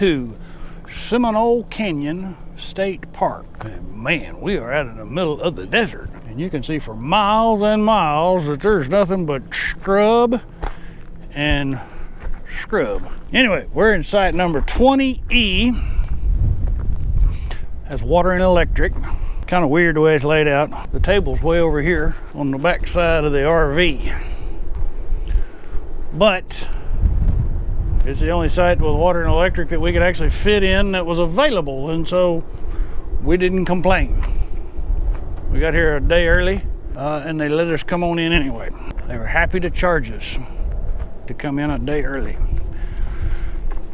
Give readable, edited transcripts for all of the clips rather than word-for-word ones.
to Seminole Canyon State Park. And man, we are out in the middle of the desert. And you can see for miles and miles that there's nothing but scrub and scrub. Anyway, we're in site number 20E. Has water and electric. Kind of weird the way it's laid out. The table's way over here on the back side of the RV. But it's the only site with water and electric that we could actually fit in that was available, and so we didn't complain. We got here a day early, and they let us come on in anyway. They were happy to charge us to come in a day early.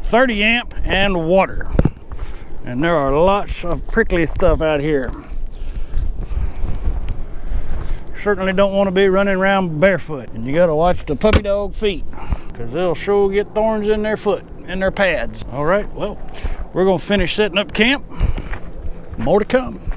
30 amp and water. And there are lots of prickly stuff out here. Certainly don't want to be running around barefoot. And you got to watch the puppy dog feet, because they'll sure get thorns in their foot, in their pads. All right, well, we're going to finish setting up camp. More to come.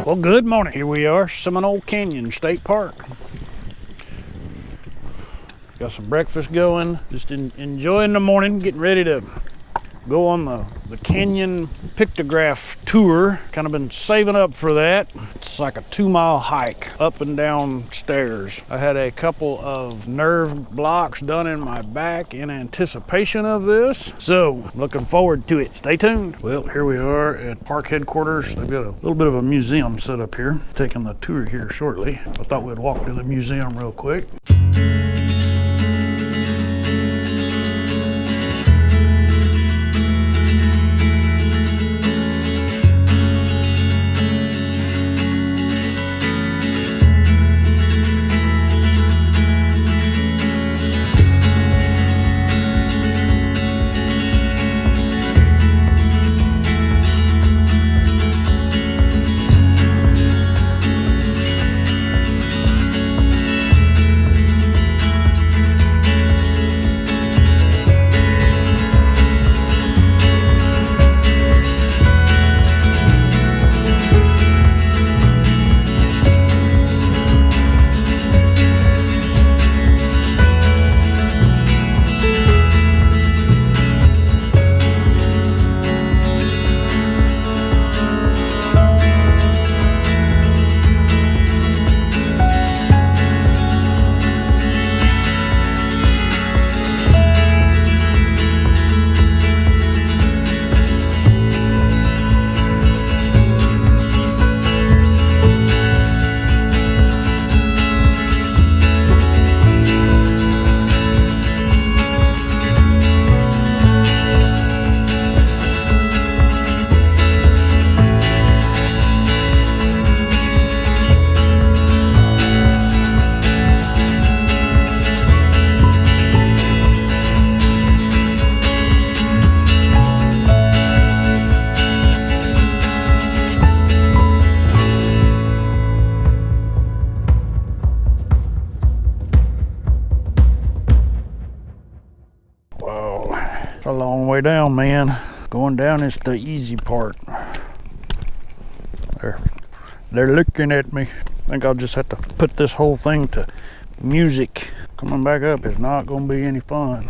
Well, good morning. Here we are, Seminole Canyon State Park. Got some breakfast going. Just enjoying the morning, getting ready to go on the canyon pictograph tour. Kind of been saving up for that. It's like a 2-mile hike up and down stairs. I had a couple of nerve blocks done in my back in anticipation of this, so looking forward to it. Stay tuned. Well, here we are at park headquarters. They've got a little bit of a museum set up here. Taking the tour here shortly. I thought we'd walk to the museum real quick. way down, man. Going down is the easy part. They're looking at me. I think I'll just have to put this whole thing to music. Coming back up is not gonna be any fun.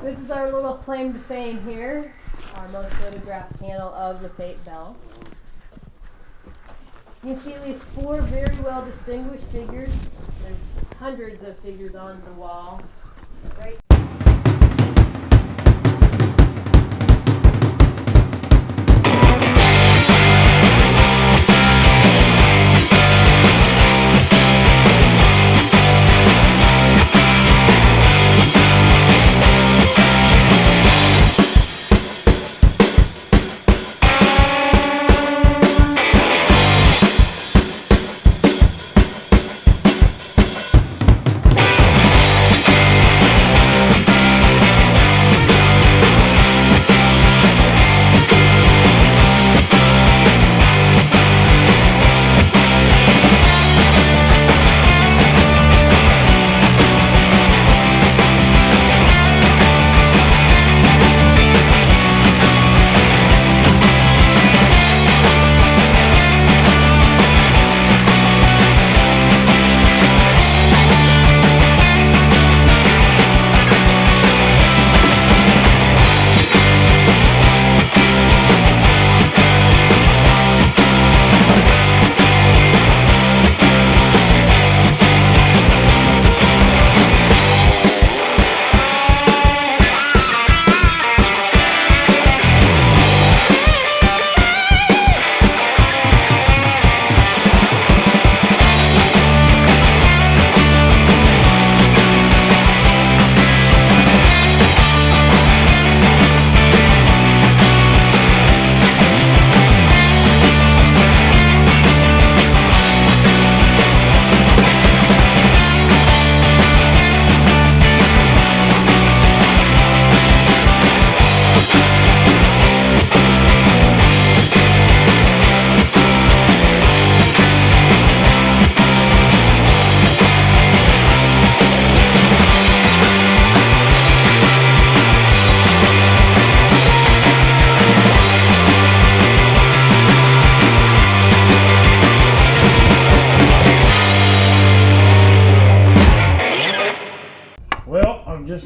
This is our little claim to fame here, our most photographed panel of the Fate Bell. You can see at least 4 very well distinguished figures. There's hundreds of figures on the wall. Right.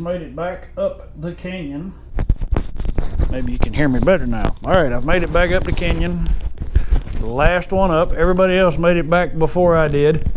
made it back up the canyon. Maybe you can hear me better now. All right, I've made it back up the canyon. The last one up. Everybody else made it back before I did,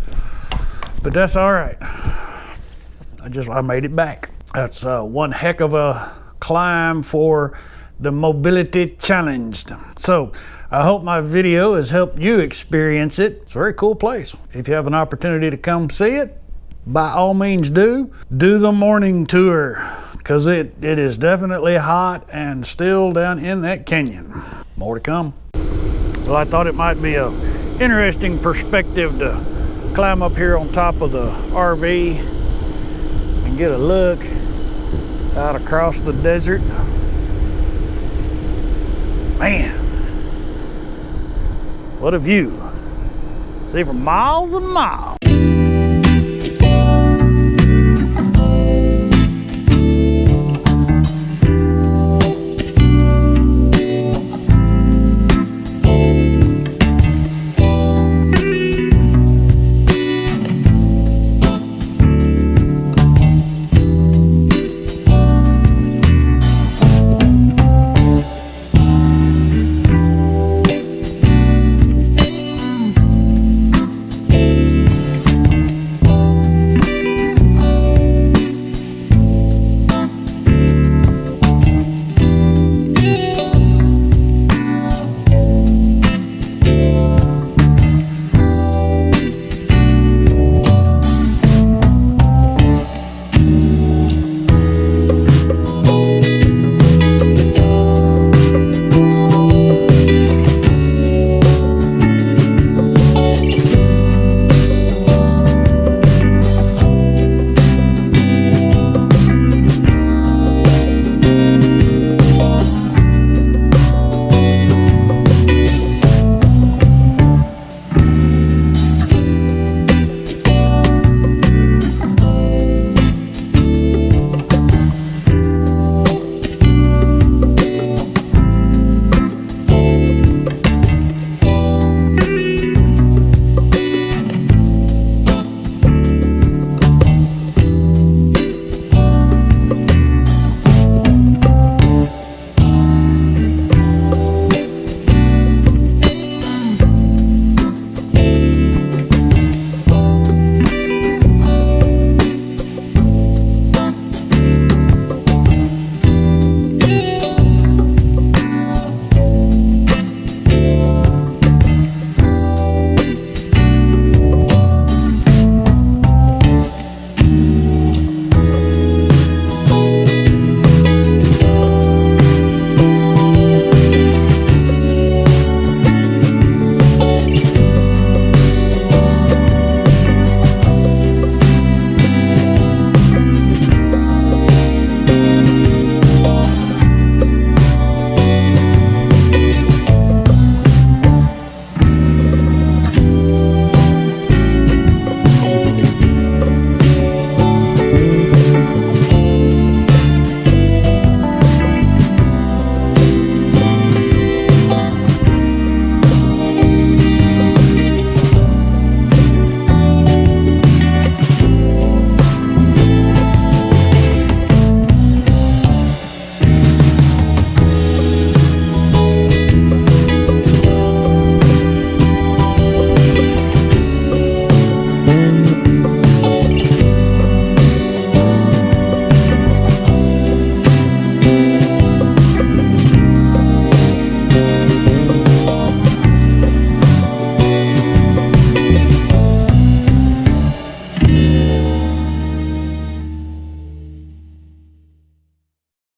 but that's all right. I made it back. That's one heck of a climb for the mobility challenged. So I hope my video has helped you experience it. It's a very cool place. If you have an opportunity to come see it, by all means do the morning tour, because it is definitely hot and still down in that canyon. More to come. Well, I thought it might be a interesting perspective to climb up here on top of the RV and get a look out across the desert. Man, what a view. See for miles and miles.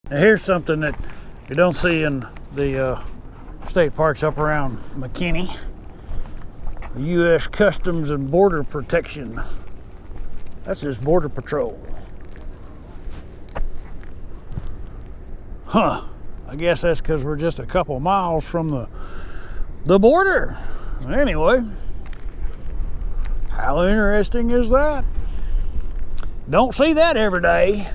Now here's something that you don't see in the state parks up around McKinney. The U.S. Customs and Border Protection. That's just Border Patrol. Huh. I guess that's because we're just a couple miles from the border. Anyway, how interesting is that? Don't see that every day.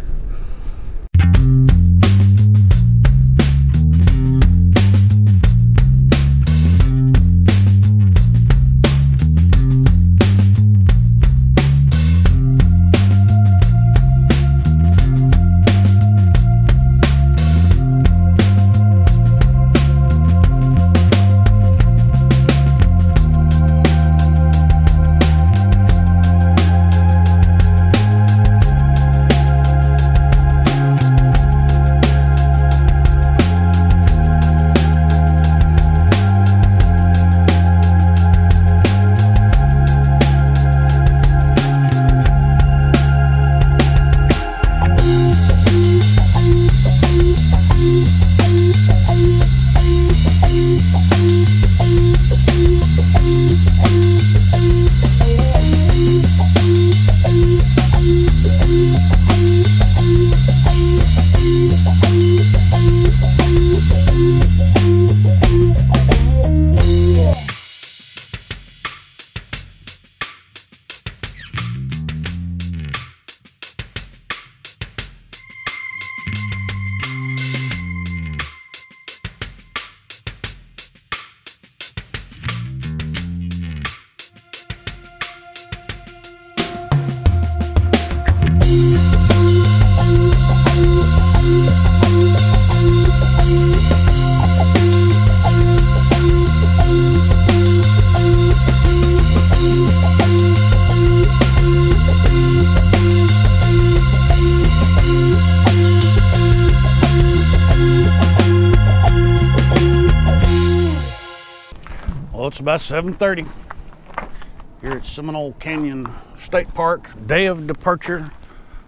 Well, it's about 7:30 here at Seminole Canyon State Park. Day of departure.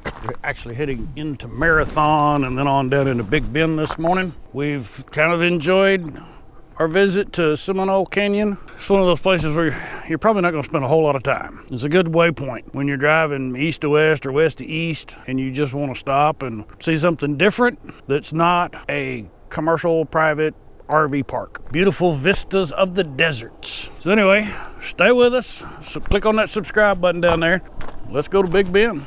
We're actually heading into Marathon and then on down into Big Bend this morning. We've kind of enjoyed our visit to Seminole Canyon. It's one of those places where you're probably not going to spend a whole lot of time. It's a good waypoint when you're driving east to west or west to east and you just want to stop and see something different that's not a commercial private RV park. Beautiful vistas of the deserts. So anyway, stay with us. So click on that subscribe button down there. Let's go to Big Bend.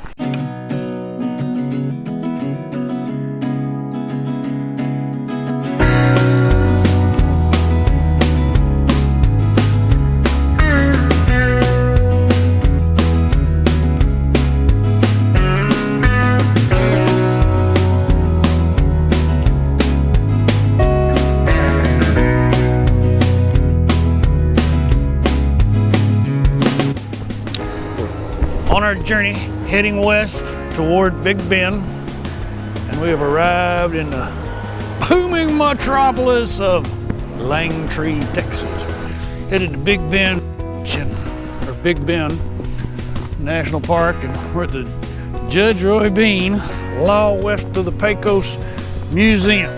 On our journey heading west toward Big Bend, and we have arrived in the booming metropolis of Langtree, Texas. Headed to Big Bend, or Big Bend National Park, and we're at the Judge Roy Bean Law west of the Pecos Museum.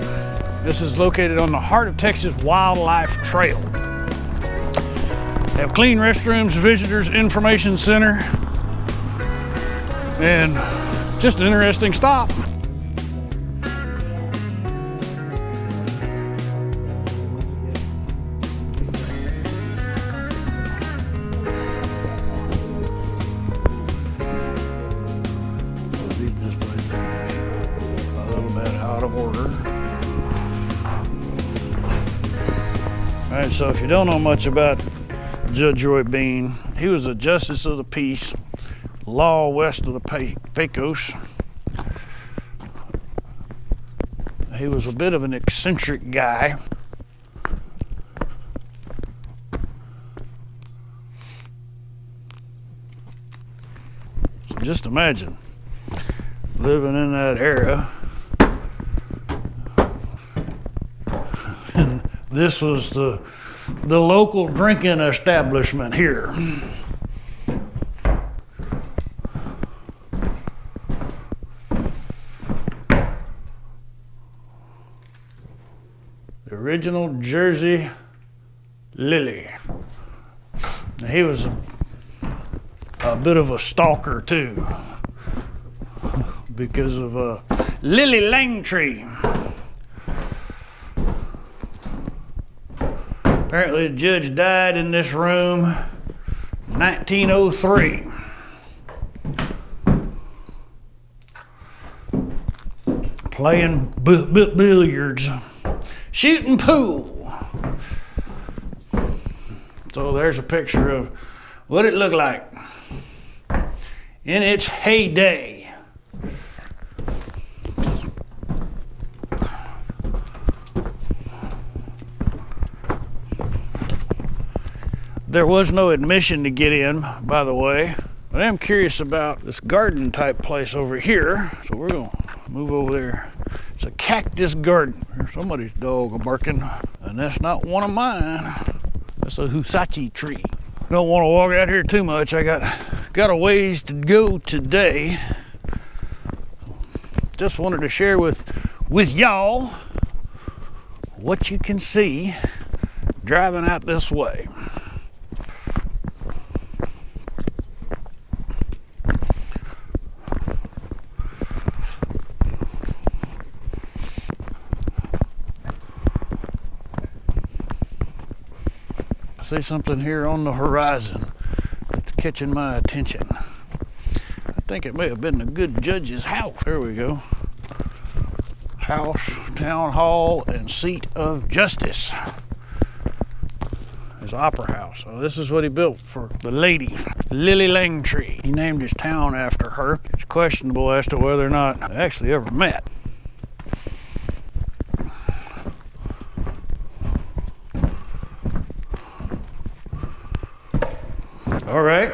This is located on the Heart of Texas Wildlife Trail. They have clean restrooms, visitors information center, and just an interesting stop. This place is a little bit out of order. All right, so if you don't know much about Judge Roy Bean, he was a justice of the peace, law west of the Pecos. He was a bit of an eccentric guy. So just imagine living in that era. And this was the local drinking establishment here. The original Jersey Lily. Now, he was a bit of a stalker too, because of Lily Langtree. Apparently the judge died in this room in 1903. Playing billiards, shooting pool. So there's a picture of what it looked like in its heyday. There was no admission to get in, by the way. But I am curious about this garden type place over here. So we're gonna move over there. It's a cactus garden. There's somebody's dog barking, and that's not one of mine. That's a Husachi tree. Don't want to walk out here too much. I got a ways to go today. Just wanted to share with y'all what you can see driving out this way. I see something here on the horizon that's catching my attention. I think it may have been the good judge's house. There we go. House, town hall, and seat of justice. His opera house. So this is what he built for the lady, Lily Langtree. He named his town after her. It's questionable as to whether or not they actually ever met. All right.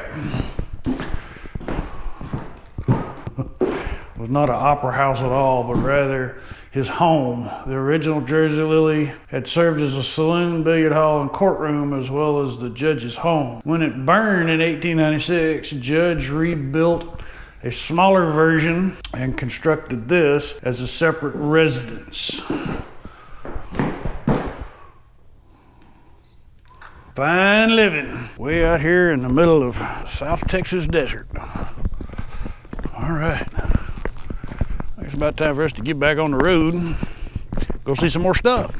Was not an opera house at all, but rather his home. The original Jersey Lily had served as a saloon, billiard hall, and courtroom, as well as the judge's home. When it burned in 1896, Judge rebuilt a smaller version and constructed this as a separate residence. Fine living, way out here in the middle of South Texas desert. All right, it's about time for us to get back on the road and go see some more stuff.